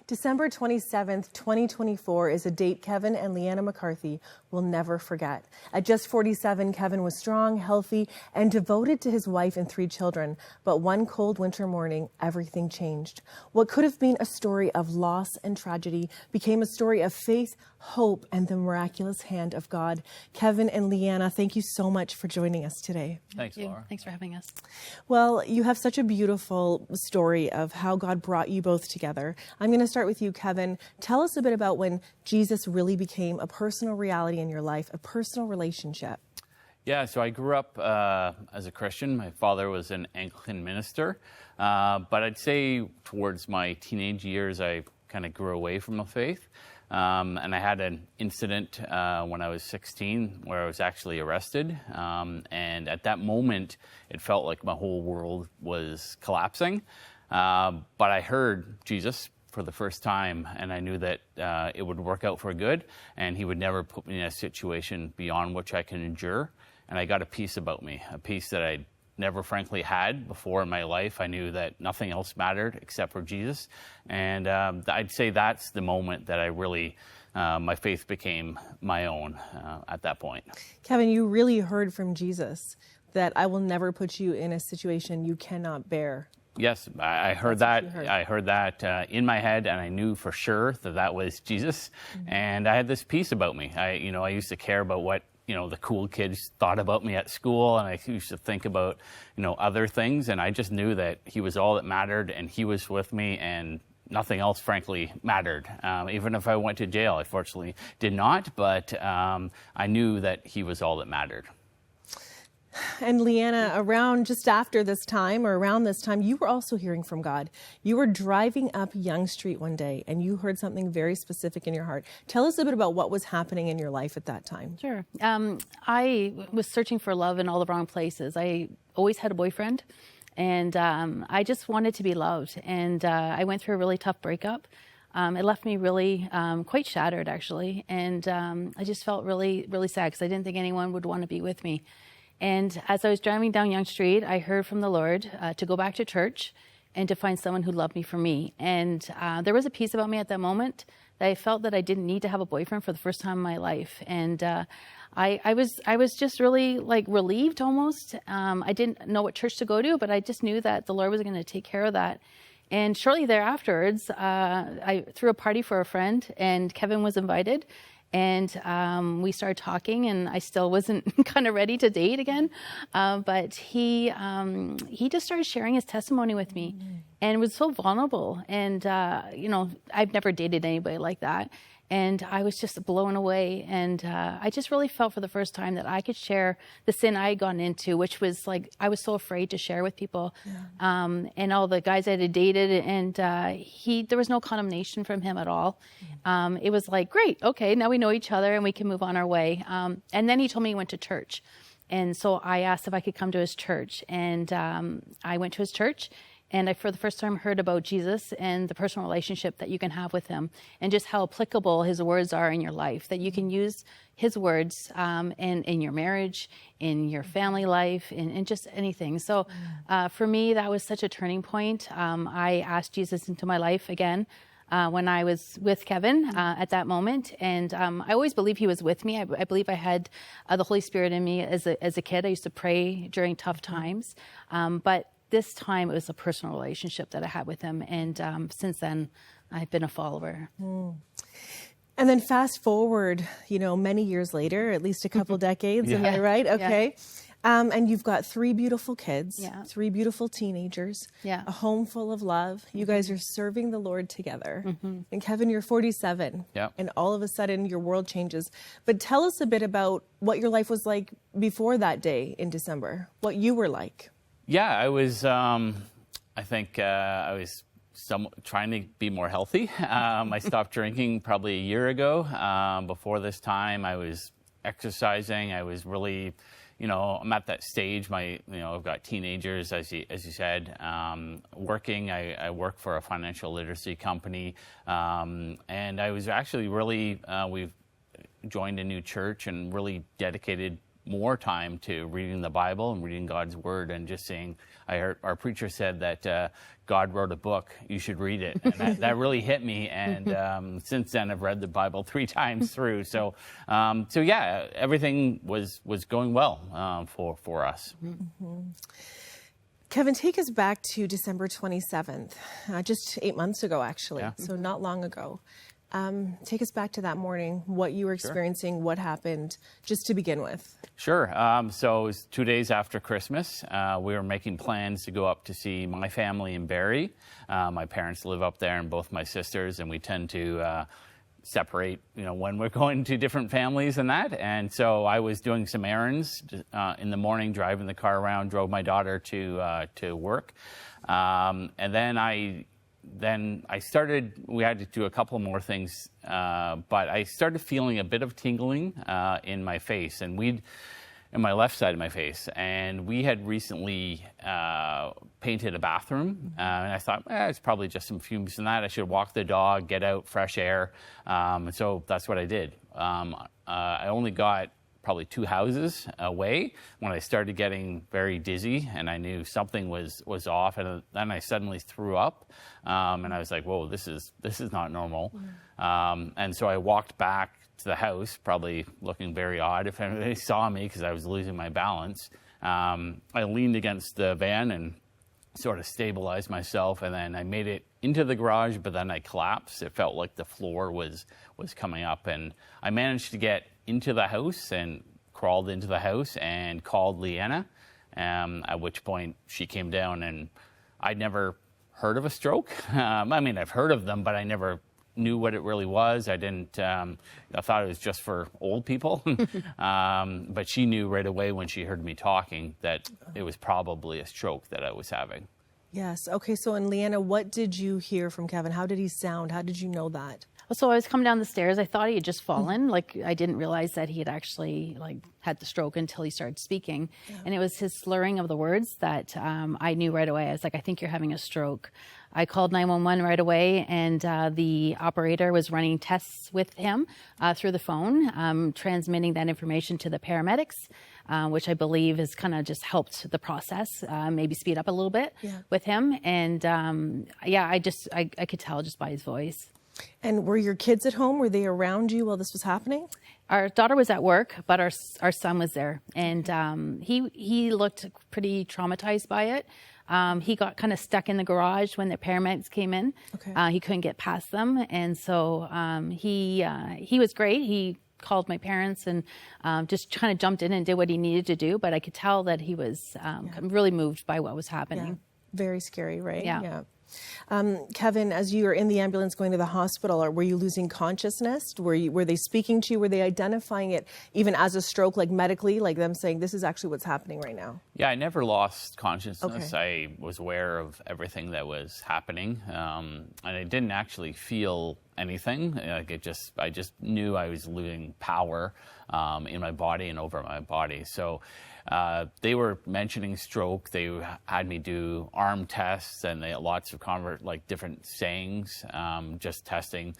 December 27th, 2024 is a date Kevin and Leanna McCarthy will never forget. At just 47, Kevin was strong, healthy, and devoted to his wife and 3 children. But one cold winter morning, everything changed. What could have been a story of loss and tragedy became a story of faith, hope, and the miraculous hand of God. Kevin and Leanna, thank you so much for joining us today. Thanks, Laura. Thanks for having us. Well, you have such a beautiful story of how God brought you both together. I'm going to start with you, Kevin. Tell us a bit about when Jesus really became a personal reality in your life, a personal relationship. Yeah, so I grew up as a Christian. My father was an Anglican minister, but I'd say towards my teenage years, I kind of grew away from the faith. And I had an incident when I was 16 where I was actually arrested. And at that moment, it felt like my whole world was collapsing. But I heard Jesus for the first time, and I knew that it would work out for good, and he would never put me in a situation beyond which I can endure. And I got a peace about me, a peace that I'd never frankly had before in my life. I knew that nothing else mattered except for Jesus. And I'd say that's the moment that I really, my faith became my own at that point. Kevin, you really heard from Jesus that I will never put you in a situation you cannot bear. Yes, I heard that. I heard that in my head, and I knew for sure that that was Jesus. Mm-hmm. And I had this peace about me. I used to care about what the cool kids thought about me at school, and I used to think about other things. And I just knew that he was all that mattered, and he was with me, and nothing else, frankly, mattered. Even if I went to jail, I fortunately did not, but I knew that he was all that mattered. And Leanna, around this time, you were also hearing from God. You were driving up Yonge Street one day, and you heard something very specific in your heart. Tell us a bit about what was happening in your life at that time. Sure. I was searching for love in all the wrong places. I always had a boyfriend, and I just wanted to be loved. And I went through a really tough breakup. It left me really quite shattered, actually. And I just felt really, really sad because I didn't think anyone would want to be with me. And as I was driving down Yonge Street, I heard from the Lord to go back to church and to find someone who loved me for me. And there was a peace about me at that moment that I felt that I didn't need to have a boyfriend for the first time in my life. And I was just really relieved almost. I didn't know what church to go to, but I just knew that the Lord was going to take care of that. And shortly thereafterwards, I threw a party for a friend, and Kevin was invited. And we started talking, and I still wasn't kind of ready to date again. But he just started sharing his testimony with me, and it was so vulnerable. And, I've never dated anybody like that. And I was just blown away. And I just really felt for the first time that I could share the sin I had gotten into, which was I was so afraid to share with people. Yeah. And all the guys I had dated, and there was no condemnation from him at all. It was like, great, okay, now we know each other and we can move on our way. And then he told me he went to church. And so I asked if I could come to his church. And I went to his church. And I, for the first time, heard about Jesus and the personal relationship that you can have with him, and just how applicable his words are in your life, that you can use his words in your marriage, in your family life, in just anything. So for me, that was such a turning point. I asked Jesus into my life again when I was with Kevin at that moment. And I always believed he was with me. I believe I had the Holy Spirit in me as a kid. I used to pray during tough times. But this time, it was a personal relationship that I had with him. And since then, I've been a follower. Mm. And then fast forward, many years later, at least a couple decades, am I right? Okay. Yeah. And you've got 3 beautiful kids, 3 beautiful teenagers, a home full of love. You guys are serving the Lord together. Mm-hmm. And Kevin, you're 47, and all of a sudden your world changes. But tell us a bit about what your life was like before that day in December, what you were like. Yeah, I was, I was trying to be more healthy. I stopped drinking probably a year ago. Before this time, I was exercising. I was really, I'm at that stage. I've got teenagers, as you said, working. I work for a financial literacy company. And I was actually really, we've joined a new church and really dedicated more time to reading the Bible and reading God's Word and just saying, I heard our preacher said that God wrote a book, you should read it. And that really hit me. And since then, I've read the Bible 3 times through. So yeah, everything was going well for us. Mm-hmm. Kevin, take us back to December 27th, just 8 months ago, actually. Yeah. So not long ago. Take us back to that morning, what you were experiencing, what happened, just to begin with. Sure. So it was 2 days after Christmas. We were making plans to go up to see my family in Barrie. My parents live up there and both my sisters, and we tend to separate, when we're going to different families and that. And so I was doing some errands in the morning, driving the car around, drove my daughter to work. And then I started, we had to do a couple more things, but I started feeling a bit of tingling in my face, and in my left side of my face. And we had recently painted a bathroom, and I thought, it's probably just some fumes and that. I should walk the dog, get out, fresh air. And so that's what I did. I only got probably 2 houses away when I started getting very dizzy, and I knew something was off, and then I suddenly threw up, and I was like, whoa, this is not normal. And so I walked back to the house, probably looking very odd if anybody saw me because I was losing my balance. I leaned against the van and sort of stabilized myself, and then I made it into the garage, but then I collapsed. It felt like the floor was coming up, and I managed to get into the house and crawled into the house and called Leanna, at which point she came down, and I'd never heard of a stroke. I mean, I've heard of them, but I never knew what it really was. I thought it was just for old people. But she knew right away when she heard me talking that it was probably a stroke that I was having. Yes. Okay. So, and Leanna, what did you hear from Kevin? How did he sound? How did you know that? So I was coming down the stairs. I thought he had just fallen. I didn't realize that he had actually had the stroke until he started speaking. Yeah. And it was his slurring of the words that I knew right away. I was like, I think you're having a stroke. I called 911 right away, and the operator was running tests with him through the phone, transmitting that information to the paramedics, which I believe has kind of just helped the process, maybe speed up a little bit with him. And I could tell just by his voice. And were your kids at home? Were they around you while this was happening? Our daughter was at work, but our son was there, and he looked pretty traumatized by it. He got kind of stuck in the garage when the paramedics came in. Okay. He couldn't get past them, and so he was great. He called my parents and just kind of jumped in and did what he needed to do. But I could tell that he was really moved by what was happening. Yeah. Very scary, right? Yeah. Kevin, as you were in the ambulance going to the hospital, were you losing consciousness? Were they speaking to you? Were they identifying it even as a stroke, like medically, like them saying, this is actually what's happening right now? Yeah, I never lost consciousness. Okay. I was aware of everything that was happening, and I didn't actually feel anything. I just knew I was losing power in my body and over my body. So they were mentioning stroke. They had me do arm tests, and they had lots of different sayings, just testing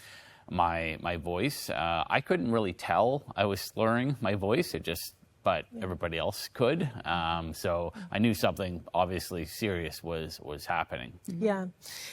my voice. I couldn't really tell I was slurring my voice. But everybody else could. So I knew something obviously serious was happening. Yeah.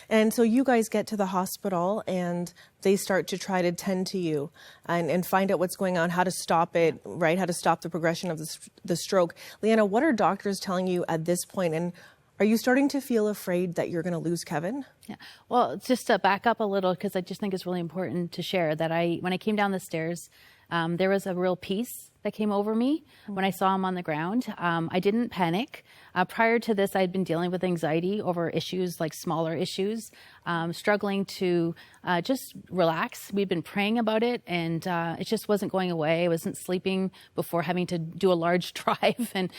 And so you guys get to the hospital and they start to try to tend to you and find out what's going on, how to stop it, right? How to stop the progression of the stroke. Leanna, what are doctors telling you at this point? And are you starting to feel afraid that you're going to lose Kevin? Yeah. Well, just to back up a little, because I just think it's really important to share that when I came down the stairs, there was a real peace that came over me when I saw him on the ground. I didn't panic. Prior to this, I'd been dealing with anxiety over issues like smaller issues, struggling to just relax. We'd been praying about it, and it just wasn't going away. I wasn't sleeping before having to do a large drive, and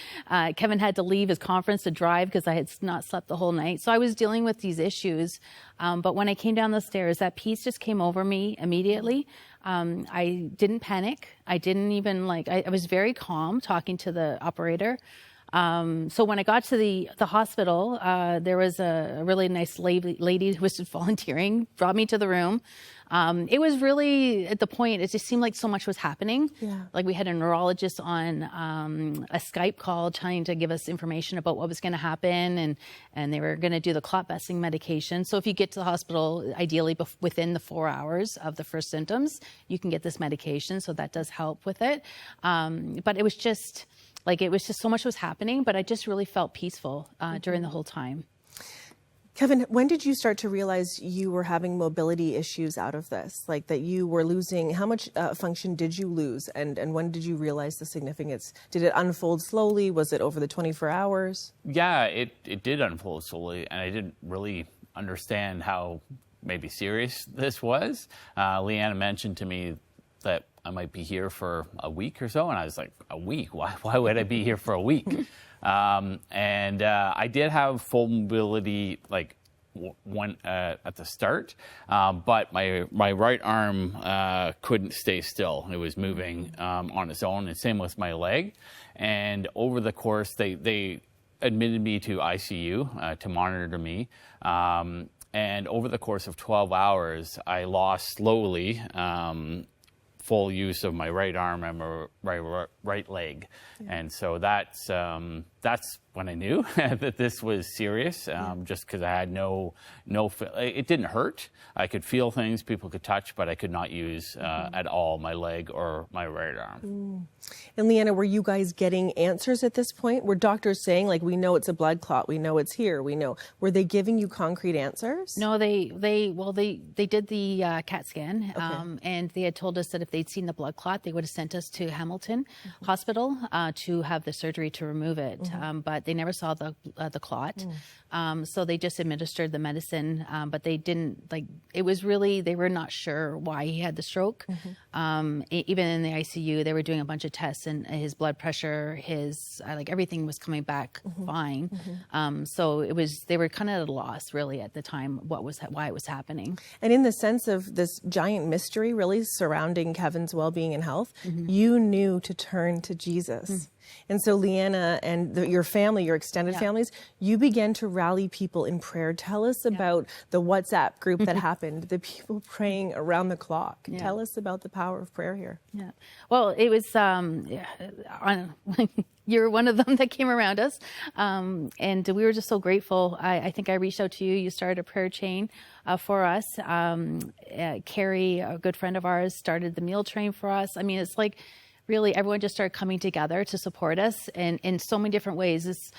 Kevin had to leave his conference to drive because I had not slept the whole night. So I was dealing with these issues. But when I came down the stairs, that peace just came over me immediately. I didn't panic. I didn't even I was very calm talking to the operator. So when I got to the hospital, there was a really nice lady who was volunteering, brought me to the room. It was really at the point, it just seemed like so much was happening. Yeah. Like we had a neurologist on a Skype call trying to give us information about what was going to happen, and they were going to do the clot busting medication. So if you get to the hospital, ideally within the 4 hours of the first symptoms, you can get this medication. So that does help with it. But it was just so much was happening, but I just really felt peaceful during the whole time. Kevin, when did you start to realize you were having mobility issues out of this? Like that you were losing, how much function did you lose? And when did you realize the significance? Did it unfold slowly? Was it over the 24 hours? Yeah, it did unfold slowly, and I didn't really understand how maybe serious this was. Leanna mentioned to me that I might be here for a week or so, and I was like, a week? Why would I be here for a week? And I did have full mobility, like at the start, but my right arm couldn't stay still. It was moving on its own, and same with my leg. And over the course, they admitted me to ICU to monitor me. And over the course of 12 hours, I lost slowly full use of my right arm and my right leg. Yeah. And so that's when I knew that this was serious, just because I had it didn't hurt. I could feel things people could touch, but I could not use at all my leg or my right arm. And Leanna, were you guys getting answers at this point? Were doctors saying, like, we know it's a blood clot, we know it's here, we know? Were they giving you concrete answers? No, they did the CAT scan, and they had told us that if they'd seen the blood clot, they would have sent us to Hamilton Hospital to have the surgery to remove it. But they never saw the clot. So they just administered the medicine, but they didn't, it was really, they were not sure why he had the stroke. Even in the ICU, they were doing a bunch of tests, and his blood pressure, everything was coming back fine. So they were kind of at a loss really at the time why it was happening. And in the sense of this giant mystery really surrounding Kevin's well-being and health, you knew to turn to Jesus. And so Leanna and your family, your extended families, you began to rally people in prayer. Tell us about the WhatsApp group that happened, the people praying around the clock. Tell us about the power of prayer here. Yeah. Well, it was, you're one of them that came around us. And we were just so grateful. I think I reached out to you. You started a prayer chain for us. Carrie, a good friend of ours, started the meal train for us. I mean, it's like, really, everyone just started coming together to support us in so many different ways.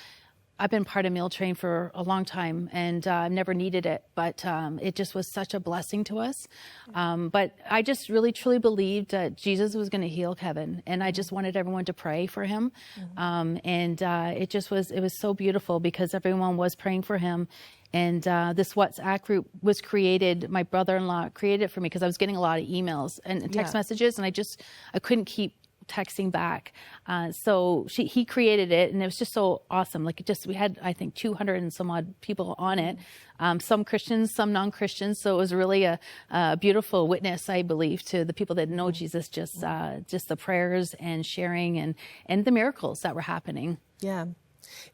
I've been part of Meal Train for a long time, and I've never needed it, but it just was such a blessing to us. But I just really, truly believed that Jesus was going to heal Kevin, and I just wanted everyone to pray for him. It was so beautiful because everyone was praying for him. And this WhatsApp group was created, my brother-in-law created it for me because I was getting a lot of emails and text messages, and I couldn't keep texting back. So he created it, and it was just so awesome. We had, I think, 200 and some odd people on it. Some Christians, some non-Christians. So it was really a beautiful witness, I believe, to the people that know Jesus, just the prayers and sharing and the miracles that were happening. Yeah.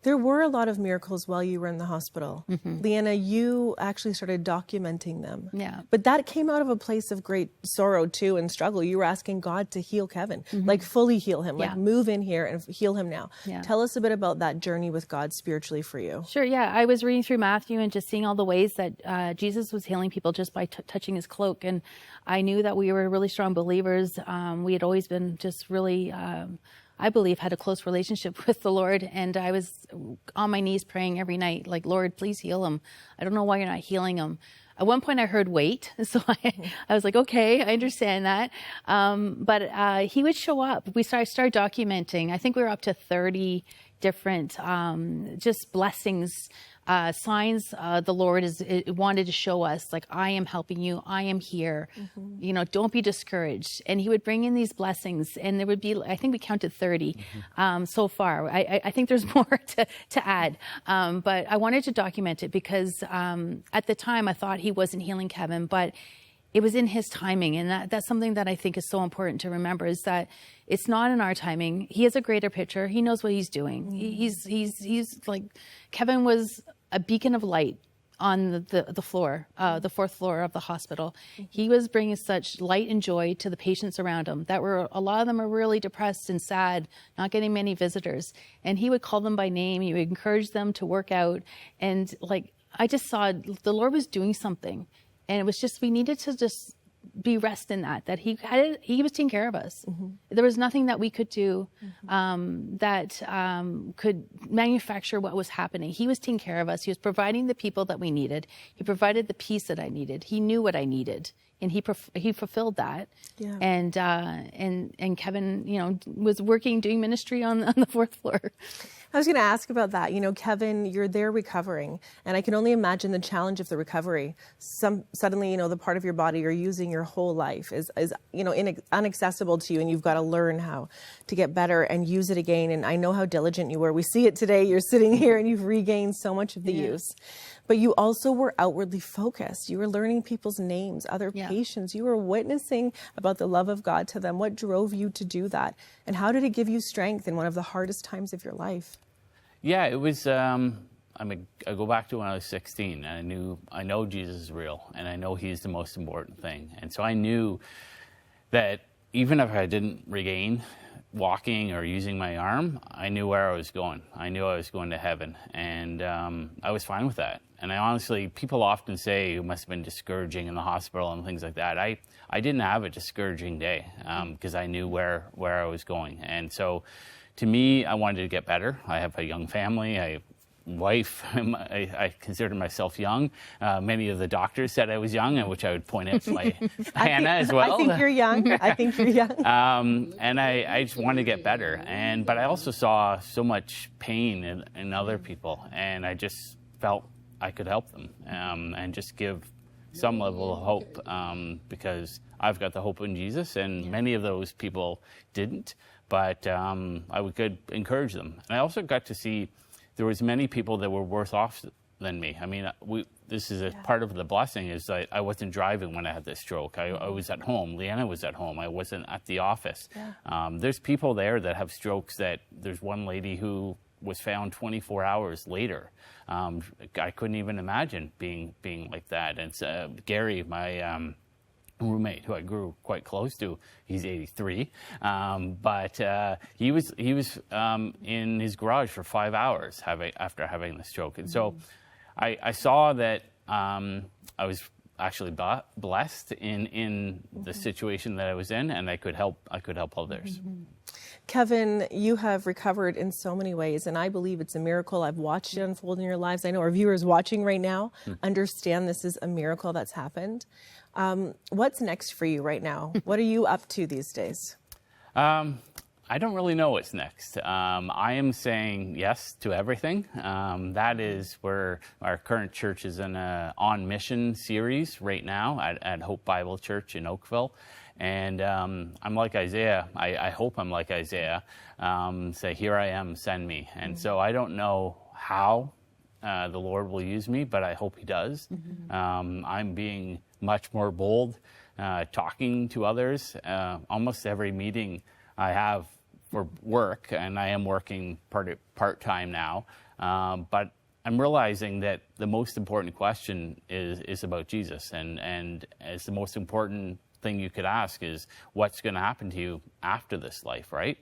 There were a lot of miracles while you were in the hospital. Leanna, you actually started documenting them. Yeah. But that came out of a place of great sorrow too and struggle. You were asking God to heal Kevin, fully heal him, move in here and heal him now. Yeah. Tell us a bit about that journey with God spiritually for you. Sure, yeah. I was reading through Matthew and just seeing all the ways that Jesus was healing people just by touching his cloak. And I knew that we were really strong believers. We had always been just really... I believe, had a close relationship with the Lord. And I was on my knees praying every night, like, Lord, please heal him. I don't know why you're not healing him. At one point I heard wait. So I was like, okay, I understand that. But he would show up. I started documenting. I think we were up to 30 different just blessings, signs the Lord wanted to show us, like, I am helping you, I am here, don't be discouraged. And he would bring in these blessings, and there would be, I think we counted 30 so far. I think there's more to add, but I wanted to document it because at the time I thought he wasn't healing Kevin, but it was in his timing. And that's something that I think is so important to remember, is that it's not in our timing. He has a greater picture. He knows what he's doing. He's like, Kevin was a beacon of light on the floor, the fourth floor of the hospital. He was bringing such light and joy to the patients around him that a lot of them are really depressed and sad, not getting many visitors. And he would call them by name. He would encourage them to work out. And like, I just saw the Lord was doing something. And it was just, we needed to just be rest in that he was taking care of us. There was nothing that we could do that could manufacture what was happening. He was taking care of us. He was providing the people that we needed. He provided the peace that I needed. He knew what I needed, and he fulfilled that. Yeah. And Kevin, was working, doing ministry on the fourth floor. I was going to ask about that. Kevin, you're there recovering, and I can only imagine the challenge of the recovery. Suddenly, the part of your body you're using your whole life is inaccessible to you, and you've got to learn how to get better and use it again. And I know how diligent you were. We see it today. You're sitting here, and you've regained so much of the use. But you also were outwardly focused. You were learning people's names, other patients. You were witnessing about the love of God to them. What drove you to do that? And how did it give you strength in one of the hardest times of your life? Yeah, it was, I go back to when I was 16, and I know Jesus is real, and I know he's the most important thing. And so I knew that even if I didn't regain walking or using my arm, I knew where I was going. I knew I was going to heaven, and I was fine with that. And I honestly, people often say it must have been discouraging in the hospital and things like that. I didn't have a discouraging day because I knew where I was going. And so to me, I wanted to get better. I have a young family. I have a wife. I consider myself young. Many of the doctors said I was young, which I would point out to my Hannah as well. I think you're young. And I just wanted to get better. But I also saw so much pain in other people, and I just felt I could help them and just give some level of hope because I've got the hope in Jesus, and many of those people didn't. But I could encourage them. And I also got to see there was many people that were worse off than me. I mean, this is a part of the blessing is that I wasn't driving when I had this stroke. I was at home. Leanna was at home. I wasn't at the office. Yeah. There's people there that have strokes that there's one lady who was found 24 hours later. I couldn't even imagine being like that. And Gary, my roommate, who I grew quite close to, he's 83, but he was in his garage for 5 hours after having the stroke. And so I saw that I was actually blessed in the situation that I was in, and I could help others. Kevin, you have recovered in so many ways, and I believe it's a miracle. I've watched it unfold in your lives. I know our viewers watching right now understand this is a miracle that's happened. What's next for you right now? What are you up to these days? I don't really know what's next. I am saying yes to everything. That is where our current church is in a On Mission series right now at Hope Bible Church in Oakville. And I'm like Isaiah. I hope I'm like Isaiah. Say, here I am, send me. And so I don't know how the Lord will use me, but I hope he does. I'm being much more bold, talking to others. Almost every meeting I have for work, and I am working part-time now, but I'm realizing that the most important question is about Jesus, and it's the most important thing you could ask is what's going to happen to you after this life, right?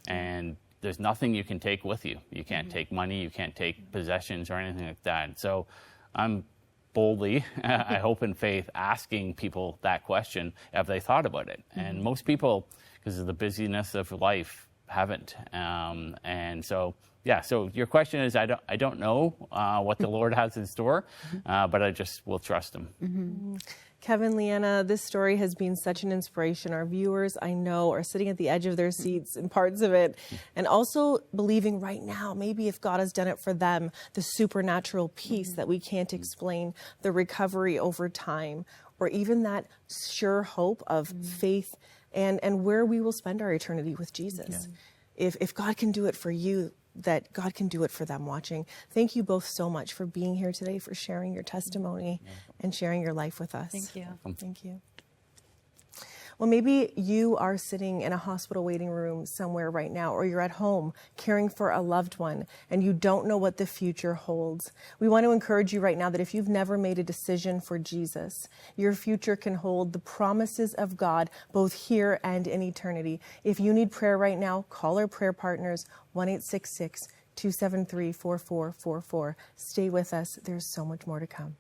And there's nothing you can take with you. You can't take money, you can't take possessions or anything like that. So I'm boldly, I hope in faith, asking people that question, have they thought about it? And most people, because of the busyness of life, haven't. And so, yeah, so your question is, I don't know what the Lord has in store, but I just will trust him. Kevin, Leanna, this story has been such an inspiration. Our viewers, I know, are sitting at the edge of their seats in parts of it, and also believing right now, maybe if God has done it for them, the supernatural peace that we can't explain, the recovery over time, or even that sure hope of faith and where we will spend our eternity with Jesus. Yeah. If God can do it for you, that God can do it for them watching. Thank you both so much for being here today, for sharing your testimony and sharing your life with us. Thank you. Thank you. Well, maybe you are sitting in a hospital waiting room somewhere right now, or you're at home caring for a loved one and you don't know what the future holds. We want to encourage you right now that if you've never made a decision for Jesus, your future can hold the promises of God both here and in eternity. If you need prayer right now, call our prayer partners, 1-866-273-4444. Stay with us. There's so much more to come.